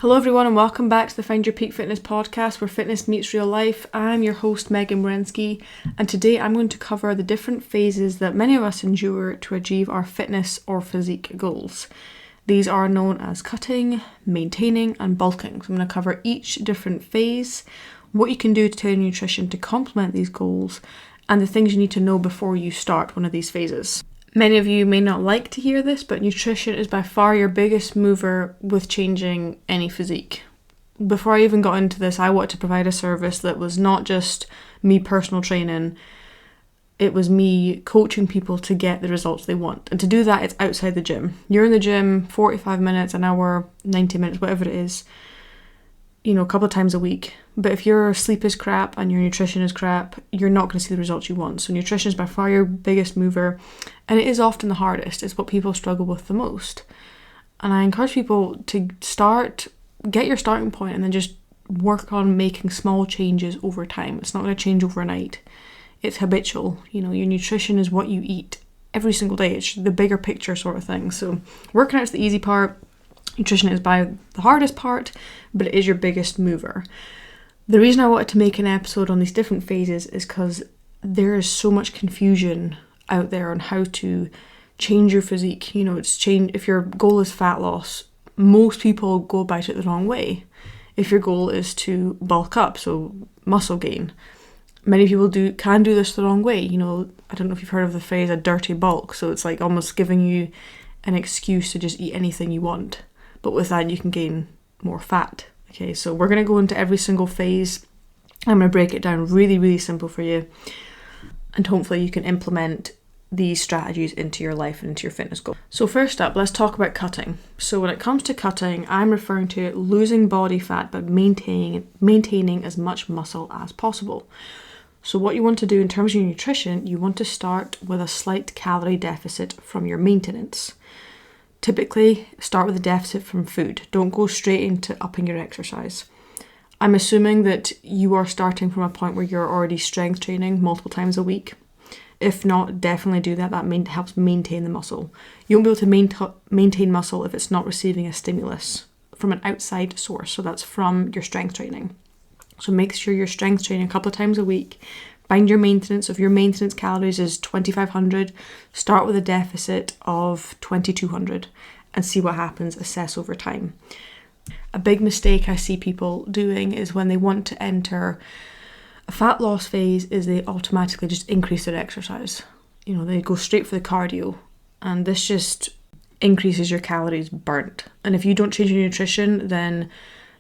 Hello everyone and welcome back to the Find Your Peak Fitness podcast where fitness meets real life. I'm your host Megan Wrensky, and today I'm going to cover the different phases that many of us endure to achieve our fitness or physique goals. These are known as cutting, maintaining and bulking. So I'm going to cover each different phase, what you can do to your nutrition to complement these goals, and the things you need to know before you start one of these phases. Many of you may not like to hear this, but nutrition is by far your biggest mover with changing any physique. Before I even got into this, I wanted to provide a service that was not just me personal training, it was me coaching people to get the results they want. And to do that, it's outside the gym. You're in the gym 45 minutes, an hour, 90 minutes, whatever it is, a couple of times a week. But if your sleep is crap and your nutrition is crap, you're not going to see the results you want. So nutrition is by far your biggest mover, and it is often the hardest. It's what people struggle with the most. And I encourage people to get your starting point and then just work on making small changes over time. It's not going to change overnight. It's habitual. Your nutrition is what you eat every single day. It's the bigger picture sort of thing. So working out is the easy part. Nutrition is by the hardest part, but it is your biggest mover. The reason I wanted to make an episode on these different phases is because there is so much confusion out there on how to change your physique. If your goal is fat loss, most people go about it the wrong way. If your goal is to bulk up, so muscle gain, many people can do this the wrong way. I don't know if you've heard of the phrase a dirty bulk. So it's like almost giving you an excuse to just eat anything you want. But with that, you can gain more fat. Okay, so we're going to go into every single phase. I'm going to break it down really, really simple for you. And hopefully you can implement these strategies into your life and into your fitness goal. So first up, let's talk about cutting. So when it comes to cutting, I'm referring to losing body fat but maintaining as much muscle as possible. So what you want to do in terms of your nutrition, you want to start with a slight calorie deficit from your maintenance. Typically, start with a deficit from food. Don't go straight into upping your exercise. I'm assuming that you are starting from a point where you're already strength training multiple times a week. If not, definitely do that. That helps maintain the muscle. You won't be able to maintain muscle if it's not receiving a stimulus from an outside source. So that's from your strength training. So make sure you're strength training a couple of times a week. Find your maintenance. If your maintenance calories is 2,500, start with a deficit of 2,200 and see what happens. Assess over time. A big mistake I see people doing is when they want to enter a fat loss phase is they automatically just increase their exercise. They go straight for the cardio, and this just increases your calories burnt. And if you don't change your nutrition, then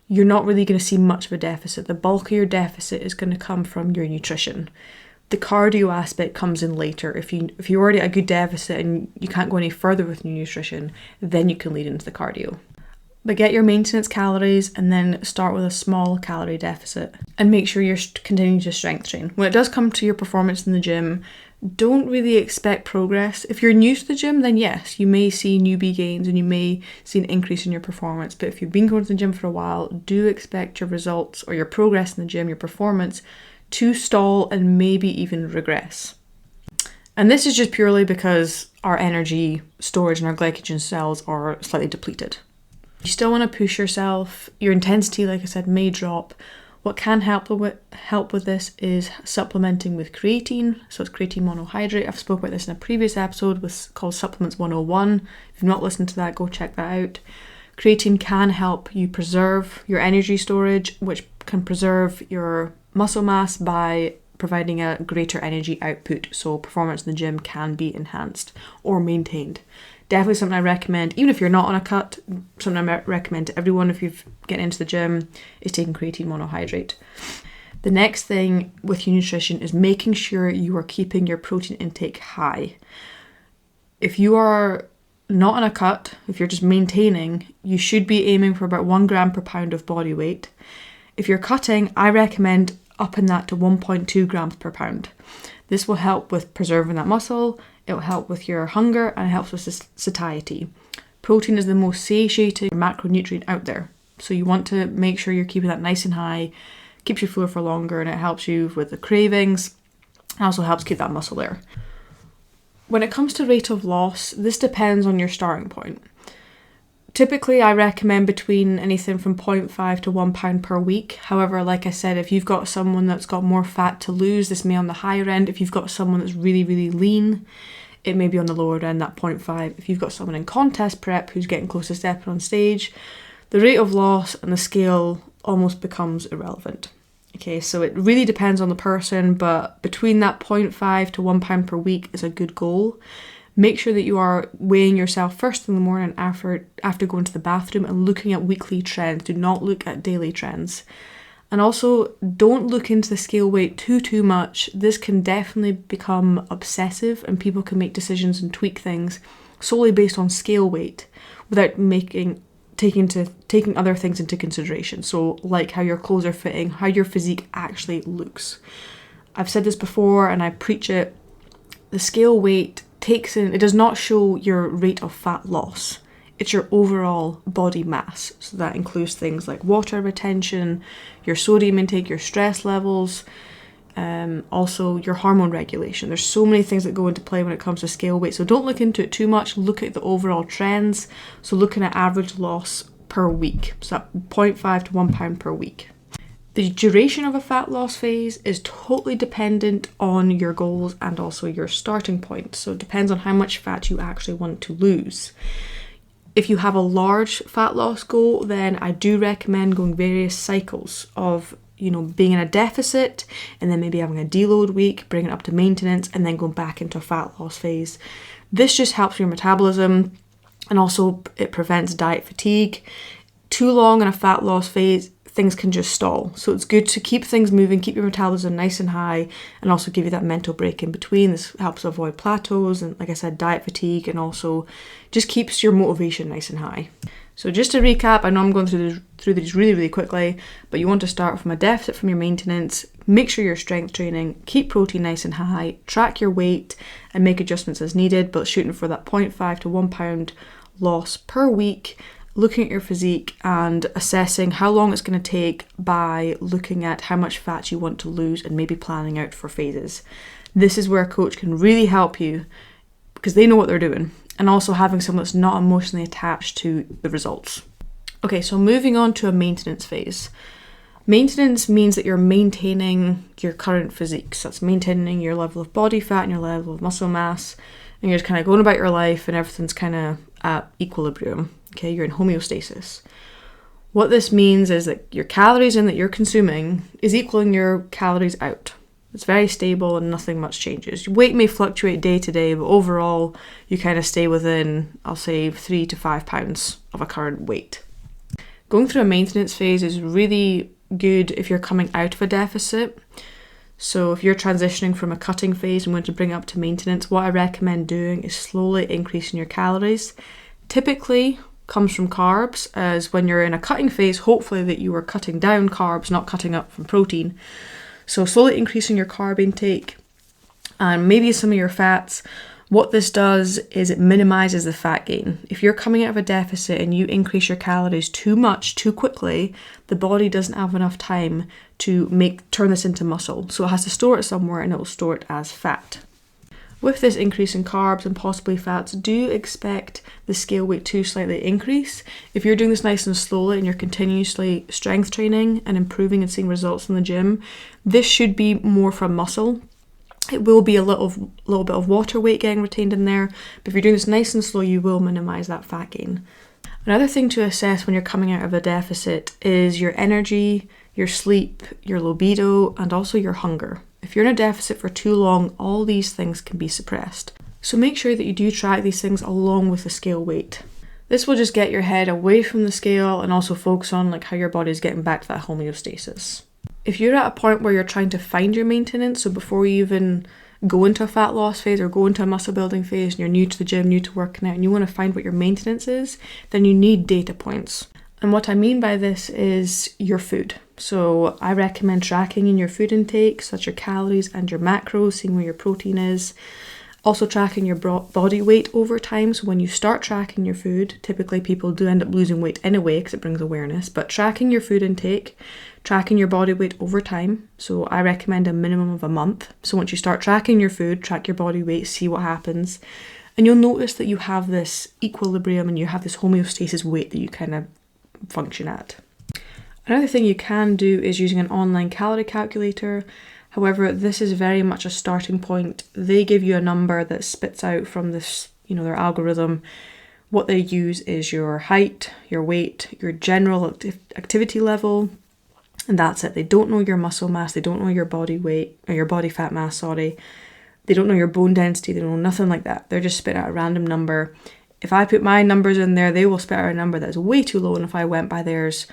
you're not really going to see much of a deficit. The bulk of your deficit is going to come from your nutrition. The cardio aspect comes in later. If you're already at a good deficit and you can't go any further with your nutrition, then you can lead into the cardio. But get your maintenance calories and then start with a small calorie deficit and make sure you're continuing to strength train. When it does come to your performance in the gym, don't really expect progress. If you're new to the gym, then yes, you may see newbie gains and you may see an increase in your performance. But if you've been going to the gym for a while, do expect your results or your progress in the gym, your performance, to stall and maybe even regress. And this is just purely because our energy storage and our glycogen cells are slightly depleted. You still want to push yourself. Your intensity, like I said, may drop. What can help with this is supplementing with creatine. So it's creatine monohydrate. I've spoken about this in a previous episode called Supplements 101. If you've not listened to that, go check that out. Creatine can help you preserve your energy storage, which can preserve your muscle mass by providing a greater energy output. So performance in the gym can be enhanced or maintained. Definitely something I recommend, even if you're not on a cut, something I recommend to everyone if you've getting into the gym is taking creatine monohydrate. The next thing with your nutrition is making sure you are keeping your protein intake high. If you are not on a cut, if you're just maintaining, you should be aiming for about 1 gram per pound of body weight. If you're cutting, I recommend upping that to 1.2 grams per pound. This will help with preserving that muscle. It will help with your hunger and it helps with satiety. Protein is the most satiating macronutrient out there. So you want to make sure you're keeping that nice and high, keeps you fuller for longer, and it helps you with the cravings. It also helps keep that muscle there. When it comes to rate of loss, this depends on your starting point. Typically, I recommend between anything from 0.5 to 1 pound per week. However, like I said, if you've got someone that's got more fat to lose, this may on the higher end. If you've got someone that's really, really lean, it may be on the lower end, that 0.5. If you've got someone in contest prep who's getting close to stepping on stage, the rate of loss and the scale almost becomes irrelevant. Okay, so it really depends on the person, but between that 0.5 to 1 pound per week is a good goal. Make sure that you are weighing yourself first in the morning after going to the bathroom and looking at weekly trends. Do not look at daily trends. And also, don't look into the scale weight too much. This can definitely become obsessive and people can make decisions and tweak things solely based on scale weight without taking other things into consideration. So like how your clothes are fitting, how your physique actually looks. I've said this before and I preach it. The scale weight it does not show your rate of fat loss. It's your overall body mass. So that includes things like water retention, your sodium intake, your stress levels, also your hormone regulation. There's so many things that go into play when it comes to scale weight. So don't look into it too much. Look at the overall trends. So looking at average loss per week. So that 0.5 to 1 pound per week. The duration of a fat loss phase is totally dependent on your goals and also your starting point. So it depends on how much fat you actually want to lose. If you have a large fat loss goal, then I do recommend going various cycles of, being in a deficit and then maybe having a deload week, bringing it up to maintenance and then going back into a fat loss phase. This just helps your metabolism and also it prevents diet fatigue. Too long in a fat loss phase, things can just stall. So it's good to keep things moving, keep your metabolism nice and high, and also give you that mental break in between. This helps avoid plateaus and, like I said, diet fatigue, and also just keeps your motivation nice and high. So just to recap, I know I'm going through these really, really quickly, but you want to start from a deficit from your maintenance, make sure you're strength training, keep protein nice and high, track your weight, and make adjustments as needed, but shooting for that 0.5 to 1 pound loss per week, looking at your physique and assessing how long it's going to take by looking at how much fat you want to lose and maybe planning out for phases. This is where a coach can really help you because they know what they're doing, and also having someone that's not emotionally attached to the results. Okay, so moving on to a maintenance phase. Maintenance means that you're maintaining your current physique. So that's maintaining your level of body fat and your level of muscle mass, and you're just kind of going about your life and everything's kind of at equilibrium. Okay, you're in homeostasis. What this means is that your calories in that you're consuming is equaling your calories out. It's very stable and nothing much changes. Your weight may fluctuate day to day, but overall you kind of stay within, I'll say, 3 to 5 pounds of a current weight. Going through a maintenance phase is really good if you're coming out of a deficit. So if you're transitioning from a cutting phase and want to bring it up to maintenance, what I recommend doing is slowly increasing your calories. Typically comes from carbs, as when you're in a cutting phase, hopefully that you are cutting down carbs, not cutting up from protein. So slowly increasing your carb intake and maybe some of your fats. What this does is it minimizes the fat gain. If you're coming out of a deficit and you increase your calories too much, too quickly, the body doesn't have enough time to turn this into muscle. So it has to store it somewhere and it will store it as fat. With this increase in carbs and possibly fats, do expect the scale weight to slightly increase. If you're doing this nice and slowly and you're continuously strength training and improving and seeing results in the gym, this should be more from muscle. It will be a little bit of water weight getting retained in there, but if you're doing this nice and slow, you will minimize that fat gain. Another thing to assess when you're coming out of a deficit is your energy, your sleep, your libido, and also your hunger. If you're in a deficit for too long, all these things can be suppressed. So make sure that you do track these things along with the scale weight. This will just get your head away from the scale and also focus on how your body is getting back to that homeostasis. If you're at a point where you're trying to find your maintenance, so before you even go into a fat loss phase or go into a muscle building phase and you're new to the gym, new to working out, and you want to find what your maintenance is, then you need data points. And what I mean by this is your food. So I recommend tracking in your food intake, such your calories and your macros, seeing where your protein is. Also tracking your body weight over time. So when you start tracking your food, typically people do end up losing weight anyway because it brings awareness, but tracking your food intake, tracking your body weight over time. So I recommend a minimum of a month. So once you start tracking your food, track your body weight, see what happens. And you'll notice that you have this equilibrium and you have this homeostasis weight that you kind of function at. Another thing you can do is using an online calorie calculator. However, this is very much a starting point. They give you a number that spits out from this, their algorithm. What they use is your height, your weight, your general activity level, and that's it. They don't know your muscle mass, they don't know your body weight, or your body fat mass, sorry. They don't know your bone density, they don't know nothing like that. They're just spitting out a random number. If I put my numbers in there, they will spit out a number that is way too low, and if I went by theirs,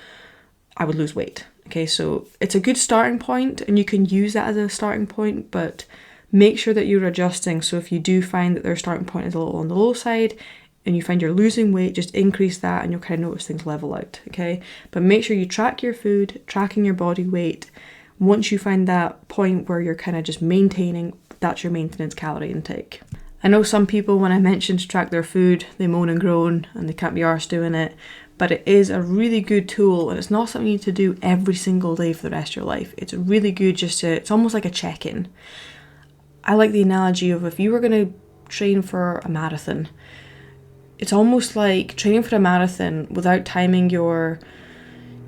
I would lose weight. Okay, so it's a good starting point, and you can use that as a starting point, but make sure that you're adjusting. So if you do find that their starting point is a little on the low side, and you find you're losing weight, just increase that and you'll kind of notice things level out, okay? But make sure you track your food, tracking your body weight. Once you find that point where you're kind of just maintaining, that's your maintenance calorie intake. I know some people, when I mention to track their food, they moan and groan and they can't be arsed doing it, but it is a really good tool, and it's not something you need to do every single day for the rest of your life. It's really good it's almost like a check-in. I like the analogy of if you were going to train for a marathon, it's almost like training for a marathon without timing your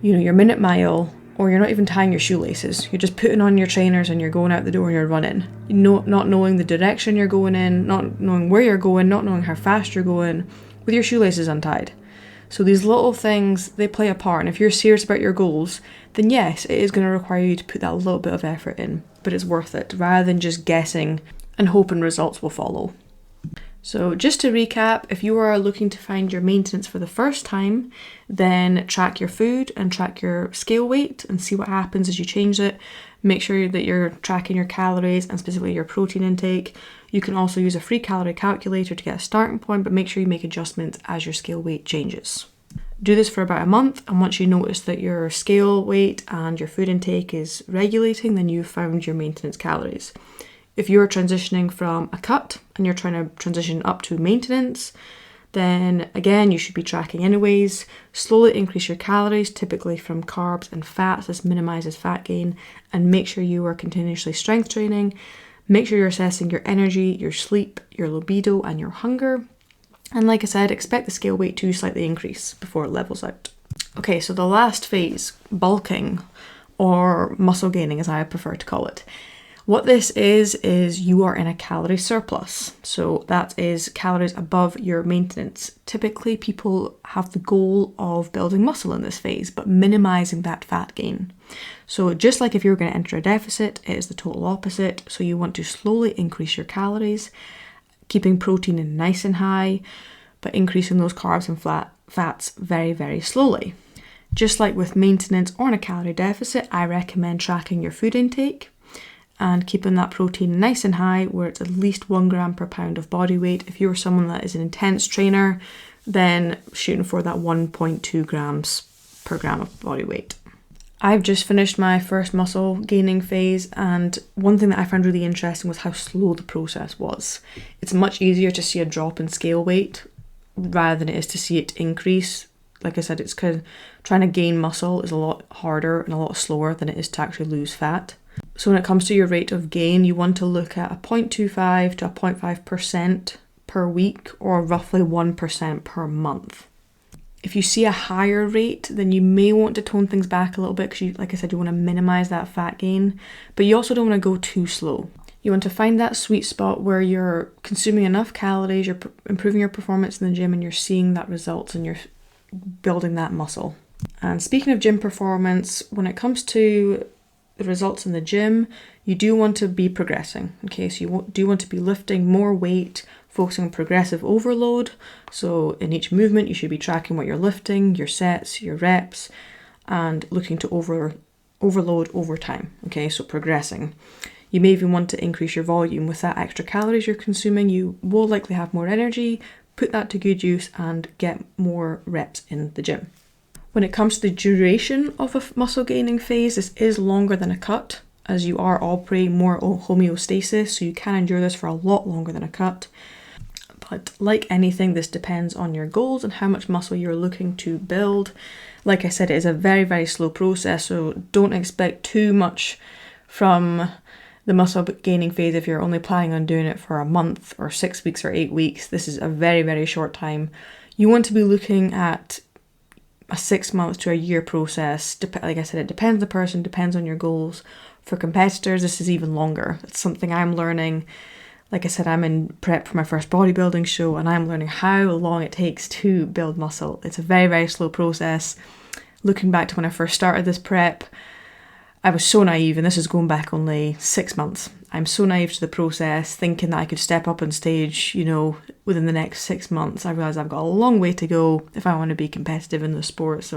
minute mile, or you're not even tying your shoelaces. You're just putting on your trainers and you're going out the door and you're running. Not knowing the direction you're going in, not knowing where you're going, not knowing how fast you're going, with your shoelaces untied. So these little things, they play a part. And if you're serious about your goals, then yes, it is going to require you to put that little bit of effort in, but it's worth it, rather than just guessing and hoping results will follow. So just to recap, if you are looking to find your maintenance for the first time, then track your food and track your scale weight and see what happens as you change it. Make sure that you're tracking your calories and specifically your protein intake. You can also use a free calorie calculator to get a starting point, but make sure you make adjustments as your scale weight changes. Do this for about a month, and once you notice that your scale weight and your food intake is regulating, then you've found your maintenance calories. If you're transitioning from a cut and you're trying to transition up to maintenance, then again, you should be tracking anyways. Slowly increase your calories, typically from carbs and fats. This minimizes fat gain, and make sure you are continuously strength training. Make sure you're assessing your energy, your sleep, your libido, and your hunger. And like I said, expect the scale weight to slightly increase before it levels out. Okay, so the last phase, bulking, or muscle gaining as I prefer to call it. What this is you are in a calorie surplus. So that is calories above your maintenance. Typically, people have the goal of building muscle in this phase, but minimizing that fat gain. So just like if you're going to enter a deficit, it is the total opposite. So you want to slowly increase your calories, keeping protein in nice and high, but increasing those carbs and fats very, very slowly. Just like with maintenance or in a calorie deficit, I recommend tracking your food intake and keeping that protein nice and high, where it's at least 1 gram per pound of body weight. If you're someone that is an intense trainer, then shooting for that 1.2 grams per gram of body weight. I've just finished my first muscle gaining phase, and one thing that I found really interesting was how slow the process was. It's much easier to see a drop in scale weight rather than it is to see it increase. Like I said, it's kind of trying to gain muscle is a lot harder and a lot slower than it is to actually lose fat. So when it comes to your rate of gain, you want to look at a 0.25 to a 0.5% per week, or roughly 1% per month. If you see a higher rate, then you may want to tone things back a little bit because, like I said, you want to minimize that fat gain, but you also don't want to go too slow. You want to find that sweet spot where you're consuming enough calories, you're improving your performance in the gym, and you're seeing that results and you're building that muscle. And speaking of gym performance, when it comes to the results in the gym, you do want to be progressing. Okay, so you do want to be lifting more weight, focusing on progressive overload. So in each movement, you should be tracking what you're lifting, your sets, your reps, and looking to overload over time. Okay, so progressing. You may even want to increase your volume. With that extra calories you're consuming, you will likely have more energy, put that to good use, and get more reps in the gym. When it comes to the duration of a muscle gaining phase, this is longer than a cut, as you are operating more homeostasis, so you can endure this for a lot longer than a cut. But like anything, this depends on your goals and how much muscle you're looking to build. Like I said, it is a very, very slow process, so don't expect too much from The muscle gaining phase, if you're only planning on doing it for a month or 6 weeks or 8 weeks, this is a very, very short time. You want to be looking at a 6 months to a year process. Like I said, it depends on the person, depends on your goals. For competitors, this is even longer. It's something I'm learning. Like I said, I'm in prep for my first bodybuilding show, and I'm learning how long it takes to build muscle. It's a very, very slow process. Looking back to when I first started this prep, I was so naive, and this is going back only 6 months. I'm so naive to the process, thinking that I could step up on stage, within the next 6 months. I realise I've got a long way to go if I want to be competitive in the sport.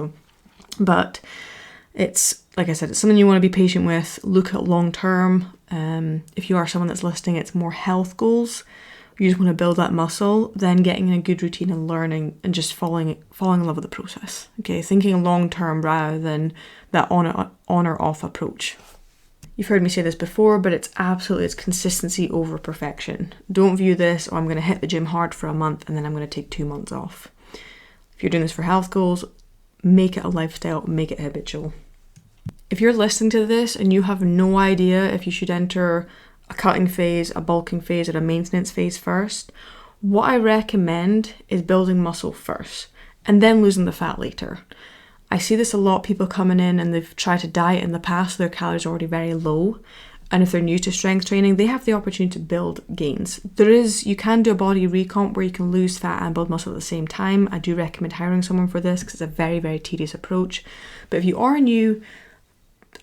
But it's, like I said, it's something you want to be patient with. Look at long term. If you are someone that's listening, it's more health goals. You just want to build that muscle, then getting in a good routine and learning and just falling in love with the process. Okay, thinking long term rather than that on or off approach. You've heard me say this before, but it's consistency over perfection. Don't view this, I'm going to hit the gym hard for a month and then I'm going to take 2 months off. If you're doing this for health goals, make it a lifestyle, make it habitual. If you're listening to this and you have no idea if you should enter a cutting phase, a bulking phase, or a maintenance phase first, what I recommend is building muscle first and then losing the fat later. I see this a lot, people coming in and they've tried to diet in the past, so their calories are already very low. And if they're new to strength training, they have the opportunity to build gains. You can do a body recomp where you can lose fat and build muscle at the same time. I do recommend hiring someone for this because it's a very, very tedious approach. But if you are new,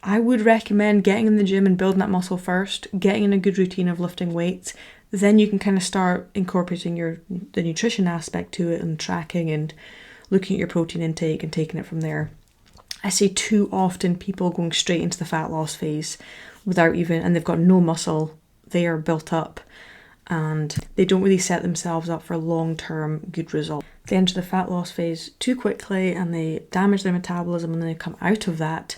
I would recommend getting in the gym and building that muscle first, getting in a good routine of lifting weights. Then you can kind of start incorporating the nutrition aspect to it and tracking and looking at your protein intake and taking it from there. I see too often people going straight into the fat loss phase and they've got no muscle there built up, and they don't really set themselves up for long-term good results. They enter the fat loss phase too quickly and they damage their metabolism, and then they come out of that.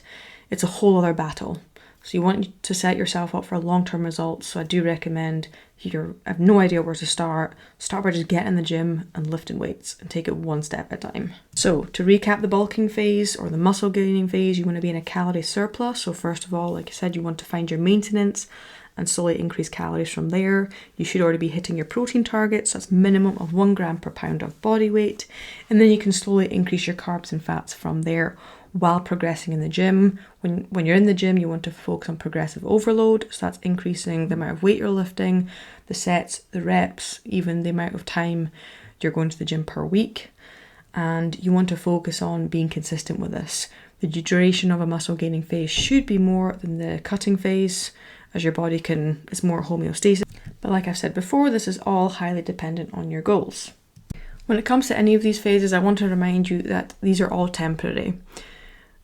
It's a whole other battle. So you want to set yourself up for long-term results. So I do recommend, if you have no idea where to start by just getting in the gym and lifting weights and take it one step at a time. So to recap the bulking phase or the muscle gaining phase, you want to be in a calorie surplus. So first of all, like I said, you want to find your maintenance and slowly increase calories from there. You should already be hitting your protein targets. That's minimum of 1 gram per pound of body weight. And then you can slowly increase your carbs and fats from there while progressing in the gym. When you're in the gym, you want to focus on progressive overload. So that's increasing the amount of weight you're lifting, the sets, the reps, even the amount of time you're going to the gym per week. And you want to focus on being consistent with this. The duration of a muscle gaining phase should be more than the cutting phase, as your body is more homeostasis. But like I've said before, this is all highly dependent on your goals. When it comes to any of these phases, I want to remind you that these are all temporary.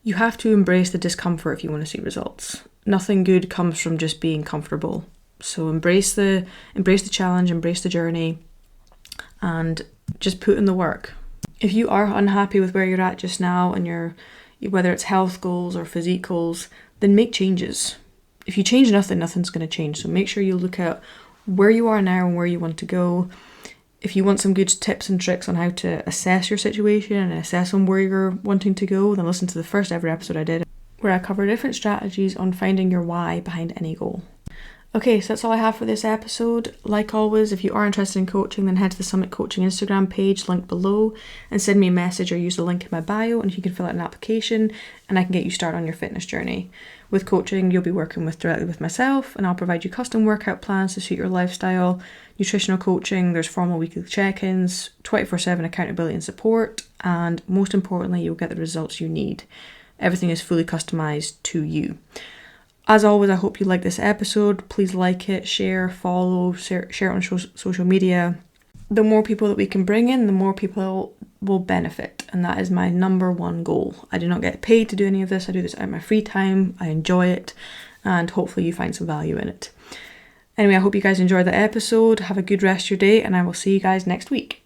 You have to embrace the discomfort if you want to see results. Nothing good comes from just being comfortable. So embrace the challenge, embrace the journey, and just put in the work. If you are unhappy with where you're at just now, and whether it's health goals or physique goals, then make changes. If you change nothing, nothing's going to change. So make sure you look at where you are now and where you want to go. If you want some good tips and tricks on how to assess your situation and assess on where you're wanting to go, then listen to the first ever episode I did, where I cover different strategies on finding your why behind any goal. Okay, so that's all I have for this episode. Like always, if you are interested in coaching, then head to the Summit Coaching Instagram page linked below and send me a message or use the link in my bio, and you can fill out an application and I can get you started on your fitness journey. With coaching, you'll be working directly with myself, and I'll provide you custom workout plans to suit your lifestyle, nutritional coaching, there's formal weekly check-ins, 24/7 accountability and support, and most importantly, you'll get the results you need. Everything is fully customized to you. As always, I hope you like this episode. Please like it, share, follow, share it on social media. The more people that we can bring in, the more people will benefit. And that is my number one goal. I do not get paid to do any of this. I do this out of my free time. I enjoy it. And hopefully you find some value in it. Anyway, I hope you guys enjoyed the episode. Have a good rest of your day, and I will see you guys next week.